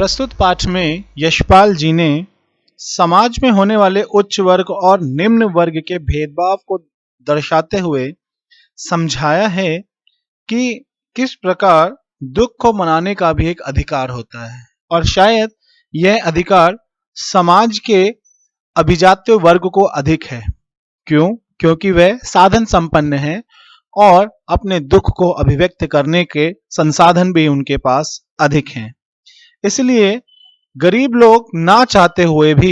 प्रस्तुत पाठ में यशपाल जी ने समाज में होने वाले उच्च वर्ग और निम्न वर्ग के भेदभाव को दर्शाते हुए समझाया है कि किस प्रकार दुख को मनाने का भी एक अधिकार होता है और शायद यह अधिकार समाज के अभिजात्य वर्ग को अधिक है। क्यों? क्योंकि वह साधन संपन्न है और अपने दुख को अभिव्यक्त करने के संसाधन भी उनके पास अधिक हैं। इसलिए गरीब लोग ना चाहते हुए भी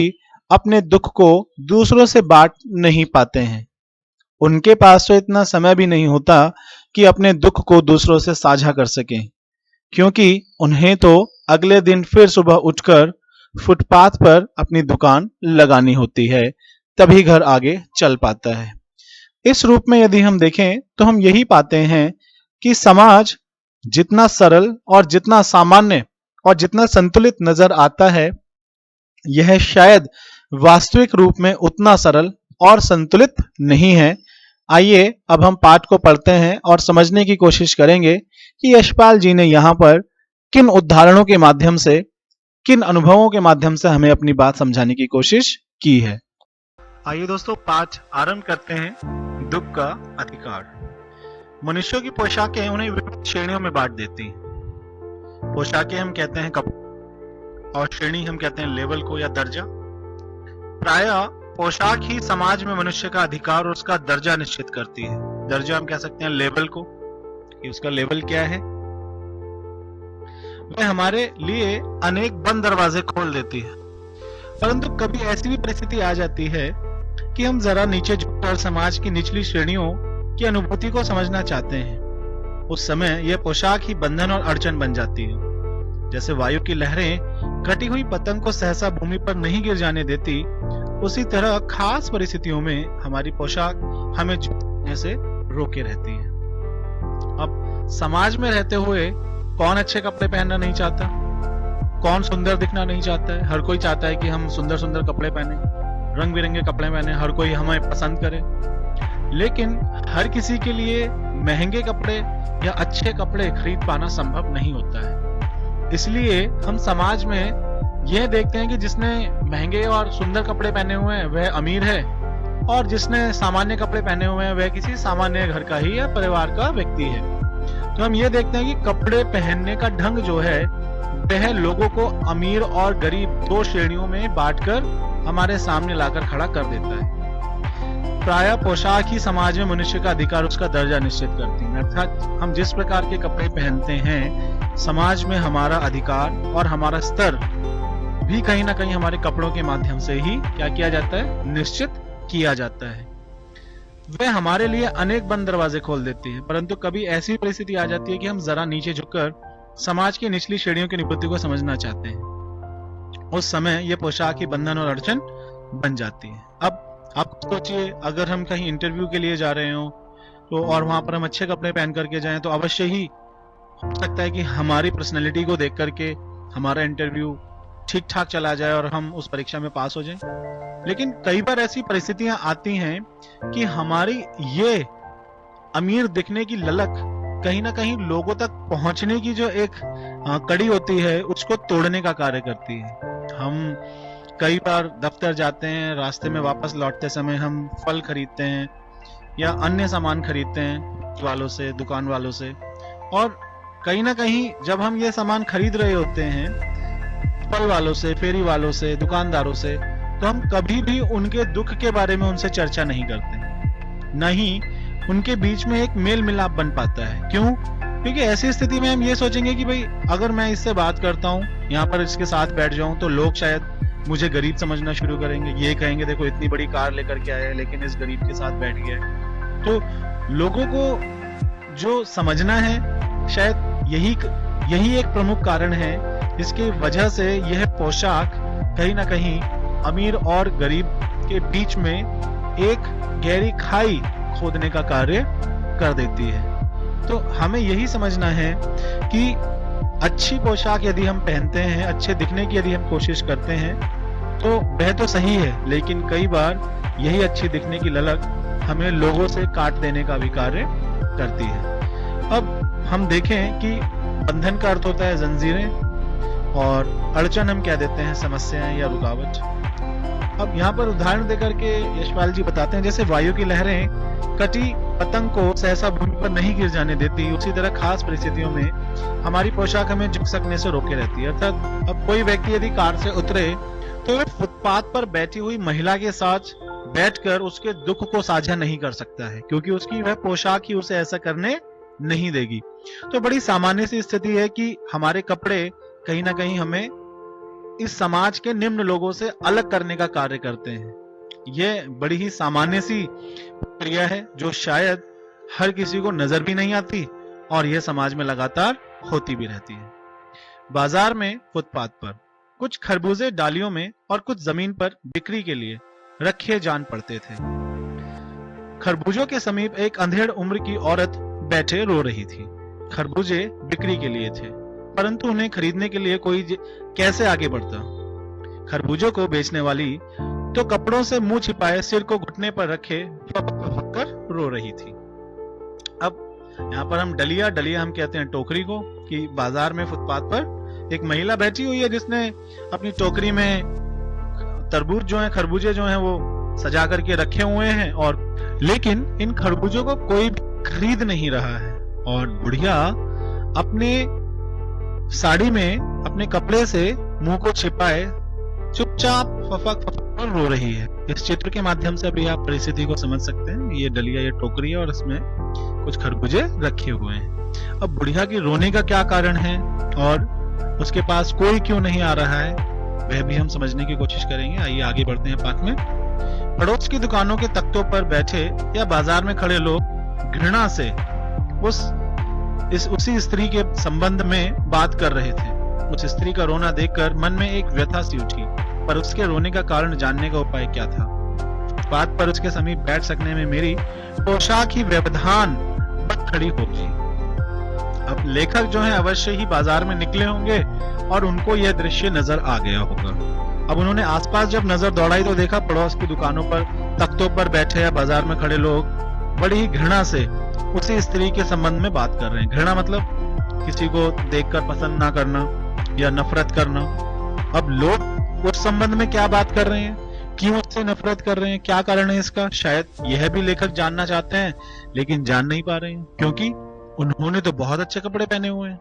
अपने दुख को दूसरों से बांट नहीं पाते हैं। उनके पास तो इतना समय भी नहीं होता कि अपने दुख को दूसरों से साझा कर सकें, क्योंकि उन्हें तो अगले दिन फिर सुबह उठकर फुटपाथ पर अपनी दुकान लगानी होती है, तभी घर आगे चल पाता है। इस रूप में यदि हम देखें तो हम यही पाते हैं कि समाज जितना सरल और जितना सामान्य और जितना संतुलित नजर आता है, यह शायद वास्तविक रूप में उतना सरल और संतुलित नहीं है। आइए अब हम पाठ को पढ़ते हैं और समझने की कोशिश करेंगे कि यशपाल जी ने यहाँ पर किन उदाहरणों के माध्यम से, किन अनुभवों के माध्यम से हमें अपनी बात समझाने की कोशिश की है। आइए दोस्तों, पाठ आरंभ करते हैं। दुख का अधिकार। मनुष्यों की पोशाकें उन्हें विभिन्न श्रेणियों में बांट देती हैं। पोशाकें हम कहते हैं कपड़े और श्रेणी हम कहते हैं लेवल को या दर्जा। प्रायः पोशाक ही समाज में मनुष्य का अधिकार और उसका दर्जा निश्चित करती है। दर्जा हम कह सकते हैं लेवल को, कि उसका लेवल क्या है। वह हमारे लिए अनेक बंद दरवाजे खोल देती है, परंतु कभी ऐसी भी परिस्थिति आ जाती है कि हम जरा नीचे झुककर समाज की निचली श्रेणियों की अनुभूति को समझना चाहते हैं। उस समय यह पोशाक ही बंधन और अड़चन बन जाती है। जैसे वायु की लहरें कटी हुई पतंग को सहसा भूमि पर नहीं गिर जाने देती, उसी तरह खास परिस्थितियों में हमारी पोशाक हमें झुकने से रोके रहती है। अब समाज में रहते हुए कौन अच्छे कपड़े पहनना नहीं चाहता, कौन सुंदर दिखना नहीं चाहता है। हर कोई चाहता है कि हम सुंदर सुंदर कपड़े पहने, रंग बिरंगे कपड़े पहने, हर कोई हमें पसंद करे। लेकिन हर किसी के लिए महंगे कपड़े या अच्छे कपड़े खरीद पाना संभव नहीं होता है। इसलिए हम समाज में यह देखते हैं कि जिसने महंगे और सुंदर कपड़े पहने हुए हैं वह अमीर है, और जिसने सामान्य कपड़े पहने हुए हैं वह किसी सामान्य घर का ही या परिवार का व्यक्ति है। तो हम ये देखते हैं कि कपड़े पहनने का ढंग जो है वह लोगों को अमीर और गरीब दो श्रेणियों में बांटकर हमारे सामने लाकर खड़ा कर देता है। प्रायः पोशाक ही समाज में मनुष्य का अधिकार, उसका दर्जा निश्चित करती है। अर्थात हम जिस प्रकार के कपड़े पहनते हैं, समाज में हमारा अधिकार और हमारा स्तर भी कहीं ना कहीं हमारे कपड़ों के माध्यम से ही क्या किया जाता है, निश्चित किया जाता है। वह हमारे लिए अनेक बंद दरवाजे खोल देती है, परंतु कभी ऐसी परिस्थिति आ जाती है कि हम जरा नीचे झुककर समाज की निचली श्रेणियों की अनुभूति को समझना चाहते हैं। उस समय यह पोशाक ही बंधन और अड़चन बन जाती है। अब आप सोचिए, अगर हम कहीं इंटरव्यू के लिए जा रहे हो तो और वहां पर हम अच्छे कपड़े पहन करके जाएं, तो अवश्य ही हो सकता है कि हमारी पर्सनैलिटी को देख करके हमारा इंटरव्यू ठीक ठाक चला जाए और हम उस परीक्षा में पास हो जाएं। लेकिन कई बार ऐसी परिस्थितियां आती हैं कि हमारी ये अमीर दिखने की ललक कहीं ना कहीं लोगों तक पहुंचने की जो एक कड़ी होती है, उसको तोड़ने का कार्य करती है। हम कई बार दफ्तर जाते हैं, रास्ते में वापस लौटते समय हम फल खरीदते हैं या अन्य सामान खरीदते हैं वालों से, दुकान वालों से, और कहीं ना कहीं जब हम ये सामान खरीद रहे होते हैं फल वालों से, फेरी वालों से, दुकानदारों से, तो हम कभी भी उनके दुख के बारे में उनसे चर्चा नहीं करते, नहीं उनके बीच में एक मेल मिलाप बन पाता है। क्यों? क्योंकि ऐसी स्थिति में हम ये सोचेंगे कि भाई अगर मैं इससे बात करता हूँ, यहाँ पर इसके साथ बैठ जाऊं, तो लोग शायद मुझे गरीब समझना शुरू करेंगे। ये कहेंगे देखो इतनी बड़ी कार लेकर के आया है लेकिन इस गरीब के साथ बैठ गया है। तो लोगों को जो समझना है, शायद यही एक प्रमुख कारण है जिसकी वजह से यह पोशाक कहीं ना कहीं अमीर और गरीब के बीच में एक गहरी खाई खोदने का कार्य कर देती है। तो हमें यही समझना है कि अच्छी पोशाक यदि हम पहनते हैं, अच्छे दिखने की यदि हम कोशिश करते हैं, तो वह तो सही है, लेकिन कई बार यही अच्छी दिखने की ललक हमें लोगों से काट देने का भी कार्य करती है। अब हम देखें कि बंधन का अर्थ होता है जंजीरें, और अड़चन हम कह देते हैं समस्याएं या रुकावट। अब यहाँ पर उदाहरण देकर के यशपाल जी बताते हैं, जैसे वायु की लहरें कटी पतंग को सहसा भूमि पर नहीं गिर जाने देती, उसी तरह खास परिस्थितियों में हमारी पोशाक हमें झुक सकने से रोके रहती है। अर्थात अब कोई व्यक्ति यदि कार से उतरे तो वह फुटपाथ पर बैठी हुई महिला के साथ बैठकर उसके दुख को साझा नहीं कर सकता है, क्योंकि उसकी वह पोशाक ही उसे ऐसा करने नहीं देगी। तो बड़ी सामान्य सी स्थिति है कि हमारे कपड़े कहीं ना कहीं हमें इस समाज के निम्न लोगों से अलग करने का कार्य करते हैं। यह बड़ी ही सामान्य सी प्रक्रिया है जो शायद हर किसी को नजर भी नहीं आती और यह समाज में लगातार होती भी रहती है। बाजार में फुटपाथ पर कुछ खरबूजे डालियों में और कुछ जमीन पर बिक्री के लिए रखे जान पड़ते थे। खरबूजों के समीप एक अंधेड़ उम्र की औरत बैठे रो रही थी। खरबूजे बिक्री के लिए थे, परंतु उन्हें खरीदने के लिए कोई कैसे आगे बढ़ता। खरबूजों को बेचने वाली तो कपड़ों से मुंह छिपाए सिर को घुटने पर रखे कर रो रही थी। अब यहाँ पर हम डलिया हम कहते हैं टोकरी को, कि बाजार में फुटपाथ पर एक महिला बैठी हुई है जिसने अपनी टोकरी में तरबूज जो है, खरबूजे जो हैं वो सजा करके रखे हुए हैं, और लेकिन इन खरबूजों को कोई खरीद नहीं रहा है। और बुढ़िया अपने साड़ी में अपने कपड़े से मुंह को छिपाए चुपचाप फफक कर रो रही है। इस चित्र के माध्यम से अभी आप परिस्थिति को समझ सकते हैं। ये डलिया, ये टोकरी है और इसमें कुछ खरबूजे रखे हुए हैं। अब बुढ़िया की रोने का क्या कारण है और उसके पास कोई क्यों नहीं आ रहा है, वह भी हम समझने की कोशिश करेंगे। आइए आगे बढ़ते हैं पाठ में। पड़ोस की दुकानों के तख्तों पर बैठे या बाजार में खड़े लोग घृणा से उसी स्त्री के संबंध में बात कर रहे थे। उस स्त्री का रोना देखकर मन में एक व्यथा सी उठी, पर उसके रोने का कारण जानने का उपाय क्या था। बात पर उसके समीप बैठ सकने में मेरी पोशाक ही व्यवधान बन खड़ी हो गई। अब लेखक जो है अवश्य ही बाजार में निकले होंगे और उनको यह दृश्य नजर आ गया होगा। अब उन्होंने आसपास जब नजर दौड़ाई तो देखा पड़ोस की दुकानों पर तख्तों पर बैठे या बाजार में खड़े लोग बड़ी ही घृणा से उसी स्त्री के संबंध में बात कर रहे हैं। घृणा मतलब किसी को देखकर पसंद ना करना या नफरत करना। अब लोग उस संबंध में क्या बात कर रहे हैं, क्यों उससे नफरत कर रहे हैं, क्या कारण है इसका, शायद यह भी लेखक जानना चाहते हैं लेकिन जान नहीं पा रहे हैं, क्योंकि उन्होंने तो बहुत अच्छे कपड़े पहने हुए हैं।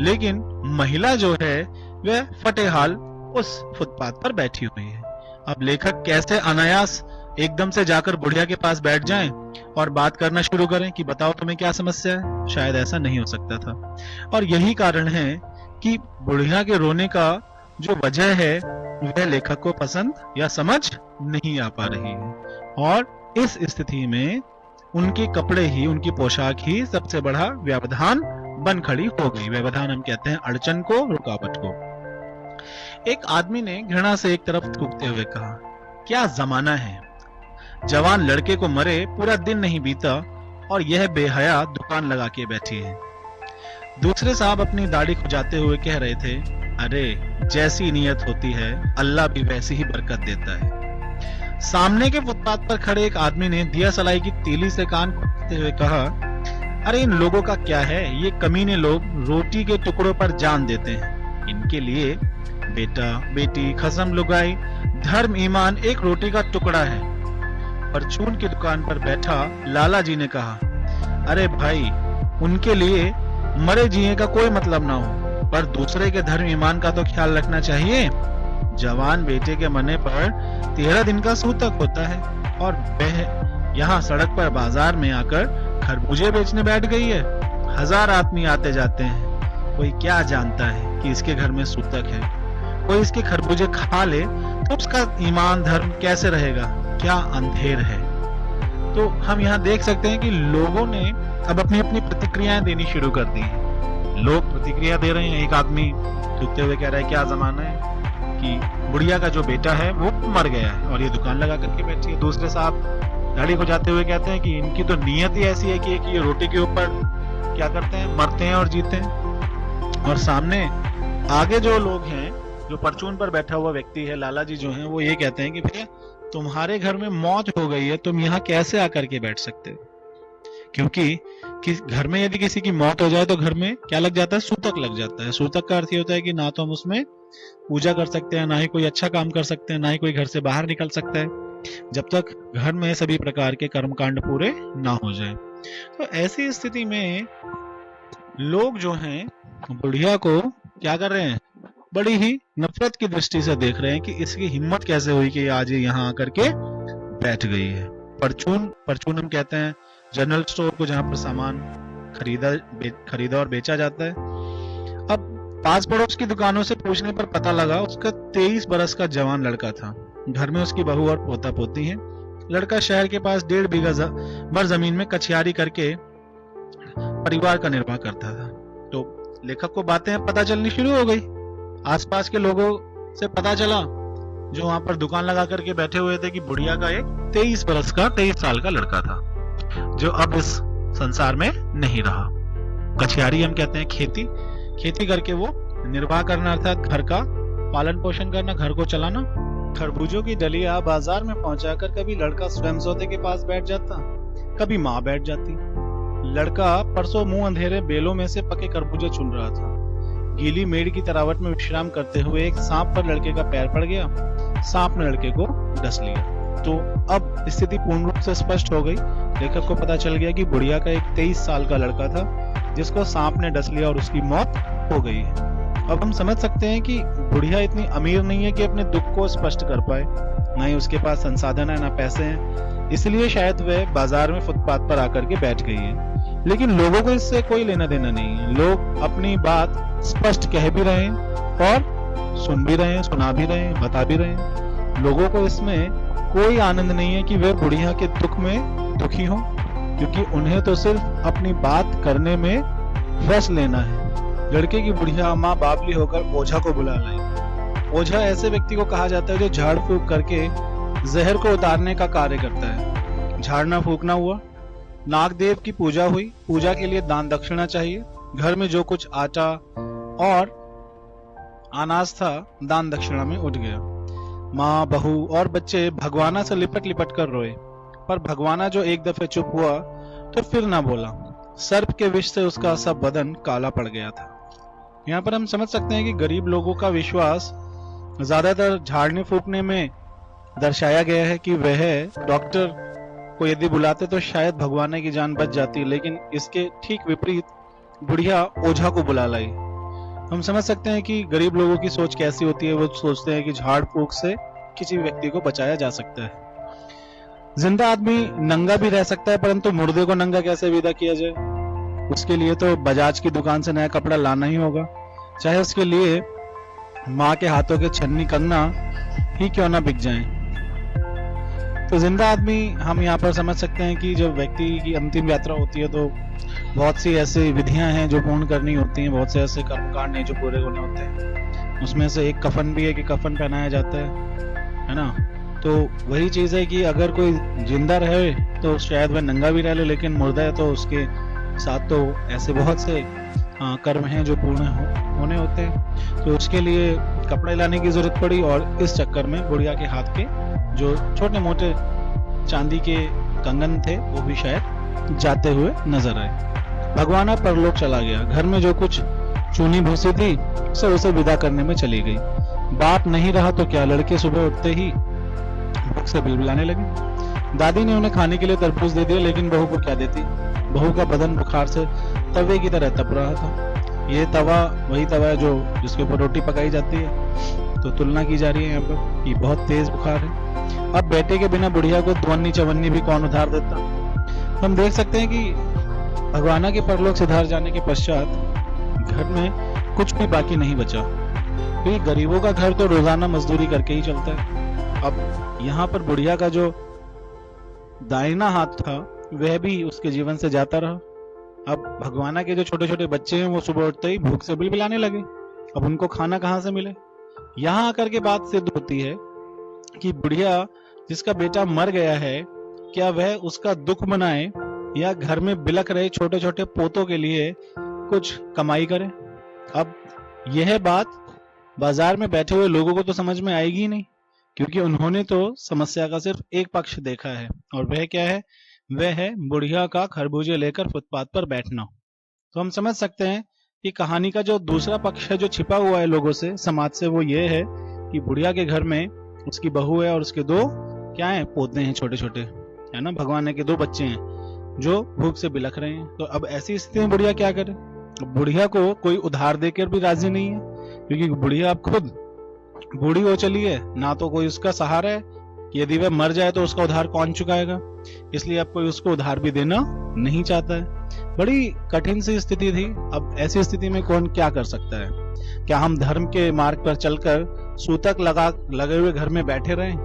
लेकिन महिला जो है वह फटे हाल उस फुटपाथ पर बैठी हुई है। अब लेखक कैसे अनायास एकदम से जाकर बुढ़िया के पास बैठ जाएं और बात करना शुरू करें कि बताओ तुम्हें क्या समस्या है, शायद ऐसा नहीं हो सकता था। और यही कारण है कि बुढ़िया के रोने का जो वजह है वह लेखक को पसंद या समझ नहीं आ पा रही है, और इस स्थिति में उनके कपड़े ही, उनकी पोशाक ही सबसे बड़ा व्यवधान बन खड़ी हो गई। व्यवधान हम कहते हैं अड़चन को, रुकावट को। एक आदमी ने घृणा से एक तरफ थूकते हुए कहा, क्या जमाना है, जवान लड़के को मरे पूरा दिन नहीं बीता और यह बेहया दुकान लगा के बैठी है। दूसरे साहब अपनी दाढ़ी खुजाते हुए कह रहे थे, अरे जैसी नियत होती है अल्लाह भी वैसी ही बरकत देता है। सामने के फुटपाथ पर खड़े एक आदमी ने दिया सलाई की तीली से कान खोदते हुए कहा, अरे इन लोगों का क्या है, ये कमीने लोग रोटी के टुकड़ों पर जान देते हैं। इनके लिए बेटा बेटी खसम लुगाई धर्म ईमान एक रोटी का टुकड़ा है। परचून की दुकान पर बैठा लाला जी ने कहा, अरे भाई उनके लिए मरे जिए का कोई मतलब ना हो, पर दूसरे के धर्म ईमान का तो ख्याल रखना चाहिए। जवान बेटे के मरने पर 13 दिन का सूतक होता है और वह यहाँ सड़क पर बाजार में आकर खरबूजे बेचने बैठ गई है। 1000 आदमी आते जाते हैं, कोई क्या जानता है कि इसके घर में सूतक है। कोई इसके खरबूजे खा ले तो उसका ईमान धर्म कैसे रहेगा, क्या अंधेर है। तो हम यहाँ देख सकते हैं कि लोगों ने अब अपनी अपनी प्रतिक्रियाएं देनी शुरू कर दी हैं। लोग प्रतिक्रिया दे रहे हैं। एक आदमी थूकते हुए कह रहा है, क्या जमाना है कि बुढ़िया का जो बेटा है वो मर गया है और ये दुकान लगा करके बैठी है। दूसरे साहब दाढ़ी को जाते हुए कहते हैं कि इनकी तो नीयत ही ऐसी है कि ये रोटी के ऊपर क्या करते हैं, मरते हैं और जीते हैं। और सामने आगे जो लोग हैं, जो परचून पर बैठा हुआ व्यक्ति है, लाला जी जो हैं, वो ये कहते हैं कि भैया तुम्हारे घर में मौत हो गई है, तुम यहाँ कैसे आकर के बैठ सकते हो। क्योंकि घर में यदि किसी की मौत हो जाए तो घर में क्या लग जाता है? सूतक लग जाता है। सूतक का अर्थ ये होता है कि ना तो हम उसमें पूजा कर सकते हैं, ना ही कोई अच्छा काम कर सकते हैं, ना ही कोई घर से बाहर निकल सकता है, जब तक घर में सभी प्रकार के कर्मकांड पूरे ना हो जाए। तो ऐसी स्थिति में लोग जो हैं बुढ़िया को क्या कर रहे हैं? बड़ी ही नफरत की दृष्टि से देख रहे हैं कि इसकी हिम्मत कैसे हुई कि आज ये यहाँ आकर के बैठ गई है। परचून परचून हम कहते हैं जनरल स्टोर को, जहां पर सामान खरीदा और बेचा जाता है। अब पास पड़ोस की दुकानों से पूछने पर पता लगा उसका 23 बरस का जवान लड़का था। घर में उसकी बहू और पोता पोती है। लड़का शहर के पास 1.5 बीघा भर जमीन में कछियारी करके परिवार का निर्वाह करता था। तो लेखक को बातें पता चलनी शुरू हो गई। आसपास के लोगों से पता चला जो वहां पर दुकान लगा करके बैठे हुए थे कि बुढ़िया का एक 23 साल का लड़का था, जो अब इस संसार में नहीं रहा। कछियारी हम कहते हैं खेती करके वो निर्वाह करना, अर्थात घर का पालन पोषण करना, घर को चलाना। खरबूजों की डलिया बाजार में पहुंचाकर कभी लड़का स्वयं सौदे के पास बैठ जाता, कभी माँ बैठ जाती। लड़का परसों मुंह अंधेरे बेलों में से पके खरबूजे चुन रहा था। गीली मेड़ की तरावट में विश्राम करते हुए एक सांप पर लड़के का पैर पड़ गया। सांप ने लड़के को डस लिया। तो अब स्थिति पूर्ण रूप से स्पष्ट हो गई। लेखक को पता चल गया कि बुढ़िया का एक 23 साल का लड़का था जिसको सांप ने डस लिया और उसकी मौत हो गई है। अब हम समझ सकते हैं कि बुढ़िया इतनी अमीर नहीं है कि अपने दुख को स्पष्ट कर पाए, ना ही उसके पास संसाधन है, ना पैसे हैं, इसलिए शायद वह बाजार में फुटपाथ पर आकर के बैठ गई है। लेकिन लोगों को इससे कोई लेना देना नहीं है। लोग अपनी बात स्पष्ट कह भी रहे हैं और सुन भी रहे हैं, सुना भी रहे हैं, बता भी रहे हैं। लोगों को इसमें कोई आनंद नहीं है कि वे बुढ़िया के दुख में दुखी हों, क्योंकि उन्हें तो सिर्फ अपनी बात करने में रस लेना है। लड़के की बुढ़िया माँ बाबली होकर ओझा को बुला लाई। ओझा ऐसे व्यक्ति को कहा जाता है जो झाड़ फूंक करके जहर को उतारने का कार्य करता है। झाड़ना फूकना हुआ, नागदेव की पूजा हुई, पूजा के लिए दान दक्षिणा चाहिए। घर में जो कुछ आटा और अनाज था दान दक्षिणा में उठ गया। माँ, बहू और बच्चे भगवाना से लिपट लिपट कर रोए, पर भगवाना जो एक दफे चुप हुआ तो फिर ना बोला। सर्प के विष से उसका सब बदन काला पड़ गया था। यहाँ पर हम समझ सकते हैं कि गरीब लोगों का विश्वास ज्यादातर झाड़ने फूकने में दर्शाया गया है कि वह डॉक्टर को यदि बुलाते तो शायद भगवाना की जान बच जाती, लेकिन इसके ठीक विपरीत बुढ़िया ओझा को बुला लाई। हम समझ सकते हैं कि गरीब लोगों की सोच कैसी होती है। वो सोचते हैं कि झाड़ फूक से किसी व्यक्ति को बचाया जा सकता है। जिंदा आदमी नंगा भी रह सकता है, परंतु मुर्दे को नंगा कैसे विदा किया जाए? उसके लिए तो बजाज की दुकान से नया कपड़ा लाना ही होगा, चाहे उसके लिए माँ के हाथों के छन्नी कंगना ही क्यों ना बिक जाएं। तो जिंदा आदमी हम यहाँ पर समझ सकते हैं कि जब व्यक्ति की अंतिम यात्रा होती है तो बहुत सी ऐसी विधियां हैं जो पूर्ण करनी होती हैं, बहुत से ऐसे कर्मकांड हैं जो पूरे होने होते हैं। उसमें से एक कफन भी है कि कफन पहनाया जाता है ना। तो वही चीज है कि अगर कोई जिंदा रहे तो शायद वह नंगा भी रह ले, लेकिन मुर्दा है तो उसके साथ तो ऐसे बहुत से कर्म हैं जो पूर्ण होने होते हैं। तो उसके लिए कपड़े लाने की जरूरत पड़ी और इस चक्कर में बुढ़िया के हाथ के जो छोटे मोटे चांदी के कंगन थे वो भी शायद जाते हुए नजर आए। भगवाना परलोक चला गया। घर में जो कुछ चूनी भूसी थी सब उसे विदा करने में चली गई। बाप नहीं रहा तो क्या, लड़के सुबह उठते ही भूख से बिलबिलाने लगे। दादी ने उन्हें खाने के लिए तरबूज दे दिया, लेकिन बहू को क्या देती? बहू का बदन बुखार से तवे की तरह तप रहा था। ये तवा वही तवा है जो जिसके ऊपर रोटी पकाई जाती है। तो तुलना की जा रही है यहाँ पर कि बहुत तेज बुखार है। अब बेटे के बिना बुढ़िया को द्वन्नी चवन्नी भी कौन उधार देता? हम देख सकते हैं कि भगवाना के परलोक सिधार जाने के पश्चात घर में कुछ भी बाकी नहीं बचा, क्योंकि गरीबों का घर तो रोजाना मजदूरी करके ही चलता है। अब यहाँ पर बुढ़िया का जो दाहिना हाथ था वह भी उसके जीवन से जाता रहा। अब भगवाना के जो छोटे छोटे बच्चे हैं वो सुबह उठते ही भूख से बिलबिलाने लगे। अब उनको खाना कहाँ से मिले? यहाँ आकर के बात सिद्ध होती है कि बुढ़िया जिसका बेटा मर गया है, क्या वह उसका दुख मनाए या घर में बिलख रहे छोटे छोटे पोतों के लिए कुछ कमाई करे? अब यह बात बाजार में बैठे हुए लोगों को तो समझ में आएगी ही नहीं, क्योंकि उन्होंने तो समस्या का सिर्फ एक पक्ष देखा है, और वह क्या है? वह है बुढ़िया का खरबूजे लेकर फुटपाथ पर बैठना। तो हम समझ सकते हैं कि कहानी का जो दूसरा पक्ष है जो छिपा हुआ है लोगों से, समाज से, वो ये है कि बुढ़िया के घर में उसकी बहू है और उसके दो क्या है, पोते हैं छोटे छोटे, है ना, भगवान के दो बच्चे हैं जो भूख से बिलख रहे हैं। तो अब ऐसी स्थिति में बुढ़िया क्या करे? बुढ़िया को कोई उधार देकर भी राजी नहीं है, क्योंकि बुढ़िया अब खुद बूढ़ी हो चली है, ना तो कोई उसका सहारा है कि यदि वह मर जाए तो उसका उधार कौन चुकाएगा, इसलिए अब कोई उसको उधार भी देना नहीं चाहता है। बड़ी कठिन सी स्थिति थी। अब ऐसी स्थिति में कौन क्या कर सकता है? क्या हम धर्म के मार्ग पर चलकर सूतक लगे हुए घर में बैठे रहें?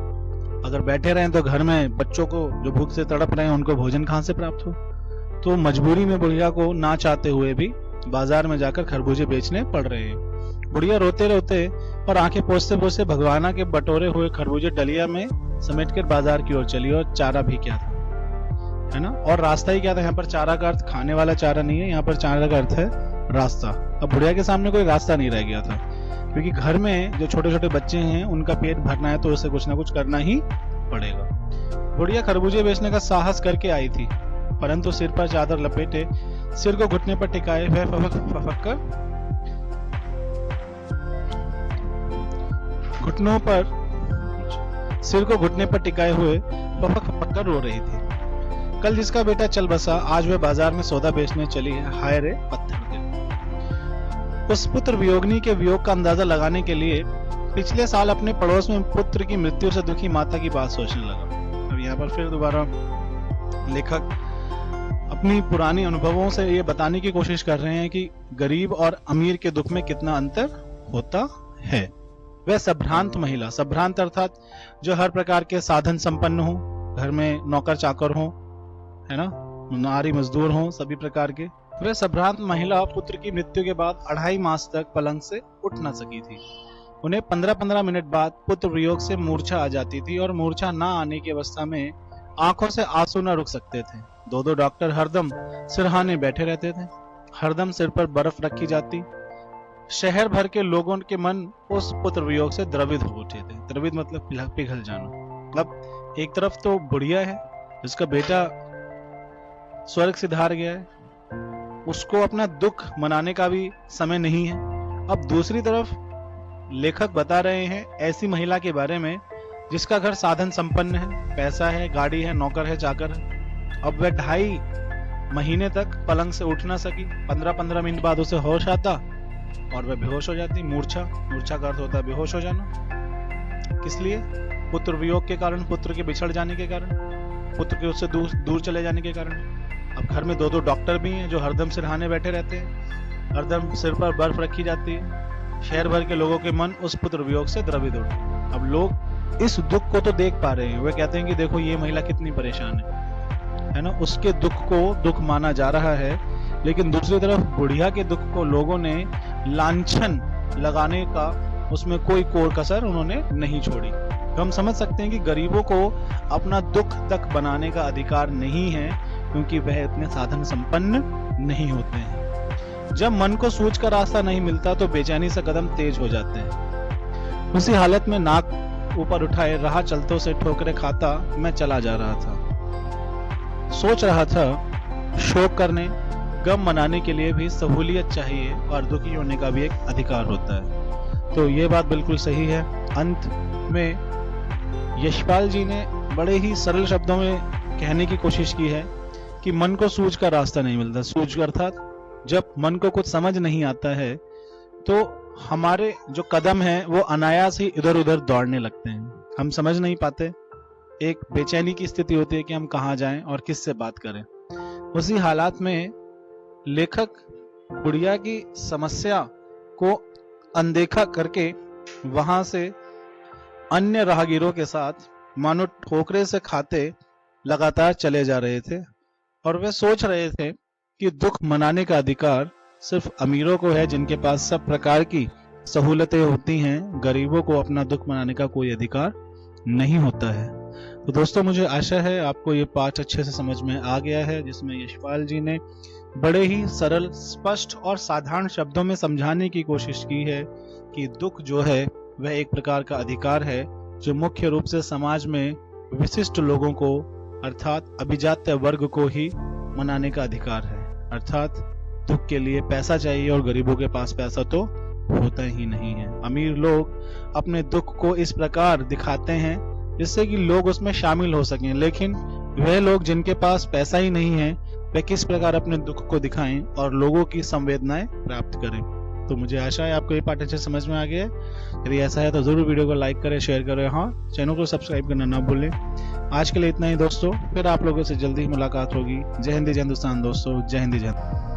अगर बैठे रहें तो घर में बच्चों को जो भूख से तड़प रहे हैं उनको भोजन कहाँ से प्राप्त हो? तो मजबूरी में बुढ़िया को ना चाहते हुए भी बाजार में जाकर खरबूजे बेचने पड़ रहे हैं। बुढ़िया रोते रोते और आंखें पोंछते पोंछते भगवाना के बटोरे हुए खरबूजे डलिया में समेटकर बाजार की ओर चली। और चारा भी क्या था, है ना, और रास्ता ही क्या था। यहाँ पर चारा का अर्थ खाने वाला चारा नहीं है, यहाँ पर चारा का अर्थ है रास्ता। अब बुढ़िया के सामने कोई रास्ता नहीं रह गया था, क्योंकि घर में जो छोटे छोटे बच्चे हैं उनका पेट भरना है तो उसे कुछ ना कुछ करना ही पड़ेगा। बुढ़िया खरबूजे बेचने का साहस करके आई थी, परंतु सिर पर चादर लपेटे, सिर को घुटने पर टिकाए वह फफक कर घुटनों पर सिर को घुटने पर टिकाए हुए फपक फपक कर रो रही थी। कल जिसका बेटा चल बसा, आज वह बाजार में सौदा बेचने चली है। हाय रे पत्थर के। उस पुत्र वियोगिनी के वियोग का अंदाजा लगाने के लिए पिछले साल अपने पड़ोस में पुत्र की मृत्यु से दुखी माता की बात सोचने लगा। अब यहाँ पर फिर दोबारा लेखक अपनी पुरानी अनुभवों से ये बताने की कोशिश कर रहे हैं कि गरीब और अमीर के दुख में कितना अंतर होता है। वह संभ्रांत महिला, संभ्रांत अर्थात जो हर प्रकार के साधन संपन्न हो, घर में नौकर चाकर हो, है ना, नारी मजदूर हो, सभी प्रकार के, वह संभ्रांत महिला पुत्र की मृत्यु के बाद 2.5 मास तक पलंग से उठ न सकी थी। उन्हें 15-15 मिनट बाद पुत्र वियोग से मूर्छा आ जाती थी और मूर्छा न आने की अवस्था में आंखों से आंसू न रुक सकते थे। 2 डॉक्टर हरदम सिरहाने बैठे रहते थे, हरदम सिर पर बर्फ रखी जाती। शहर भर के लोगों के मन उस पुत्र वियोग से द्रवित हो उठे थे। द्रवित मतलब पिघल जाना। अब एक तरफ तो बुढ़िया है जिसका बेटा स्वर्ग से धार गया है, उसको अपना दुख मनाने का भी समय नहीं है। अब दूसरी तरफ लेखक बता रहे हैं ऐसी महिला के बारे में जिसका घर साधन संपन्न है, पैसा है, गाड़ी है, नौकर है, चाकर है। अब वह 2.5 महीने तक पलंग से उठ ना सकी। 15-15 मिनट बाद उसे होश आता और वह बेहोश हो जाती। मूर्छा का अर्थ होता है बेहोश हो जाना। किस लिए? पुत्र वियोग के कारण, पुत्र के बिछड़ जाने के कारण, पुत्र के उससे दूर चले जाने के कारण। अब घर में 2 डॉक्टर भी हैं जो हरदम सिरहाने बैठे रहते हैं, हरदम सिर पर बर्फ रखी जाती है। शहर भर के लोगों के मन उस पुत्र वियोग से द्रवित उठे। अब लोग इस दुख को तो देख पा रहे हैं, वे कहते हैं कि देखो ये महिला कितनी परेशान है ना, उसके दुख को दुख माना जा रहा है। लेकिन दूसरी तरफ बुढ़िया के दुख को लोगों ने लांछन लगाने का, उसमें कोई कोर कसर उन्होंने नहीं छोड़ी। तो हम समझ सकते हैं कि गरीबों को अपना दुख तक बनाने का अधिकार नहीं है, क्योंकि वह इतने साधन संपन्न नहीं होते हैं। जब मन को सूझ का रास्ता नहीं मिलता तो बेचैनी से कदम तेज हो जाते हैं। उसी हालत में नाक ऊपर उठाए राह चलतों से ठोकरे खाता मैं चला जा रहा था। सोच रहा था शोक करने, गम मनाने के लिए भी सहूलियत चाहिए और दुखी होने का भी एक अधिकार होता है। तो ये बात बिल्कुल सही है। अंत में यशपाल जी ने बड़े ही सरल शब्दों में कहने की कोशिश की है कि मन को सूझ का रास्ता नहीं मिलता। सूझ अर्थात जब मन को कुछ समझ नहीं आता है तो हमारे जो कदम हैं वो अनायास ही इधर उधर दौड़ने लगते हैं, हम समझ नहीं पाते। एक बेचैनी की स्थिति होती है कि हम कहाँ जाएं और किससे बात करें। उसी हालात में लेखक बुढ़िया की समस्या को अनदेखा करके वहां से अन्य राहगीरों के साथ मानो ठोकरे से खाते लगातार चले जा रहे थे और वे सोच रहे थे कि दुख मनाने का अधिकार सिर्फ अमीरों को है, जिनके पास सब प्रकार की सहूलतें होती हैं। गरीबों को अपना दुख मनाने का कोई अधिकार नहीं होता है। तो दोस्तों, मुझे आशा है आपको ये पाठ अच्छे से समझ में आ गया है, जिसमें यशपाल जी ने बड़े ही सरल, स्पष्ट और साधारण शब्दों में समझाने की कोशिश की है कि दुख जो है वह एक प्रकार का अधिकार है जो मुख्य रूप से समाज में विशिष्ट लोगों को अर्थात अभिजात्य वर्ग को ही मनाने का अधिकार है। अर्थात दुख के लिए पैसा चाहिए और गरीबों के पास पैसा तो होता ही नहीं है। अमीर लोग अपने दुख को इस प्रकार दिखाते हैं जिससे कि लोग उसमें शामिल हो सकें, लेकिन वह लोग जिनके पास पैसा ही नहीं है वे किस प्रकार अपने दुख को दिखाएं और लोगों की संवेदनाएं प्राप्त करें। तो मुझे आशा है आपको ये पाठ अच्छे समझ में आ गया है। यदि ऐसा है तो जरूर वीडियो को लाइक करें, शेयर करें, हाँ चैनल को सब्सक्राइब करना ना भूलें। आज के लिए इतना ही दोस्तों, फिर आप लोगों से जल्दी ही मुलाकात होगी। जय हिंद जय हिंदुस्तान दोस्तों, जय हिंद जय हिंद।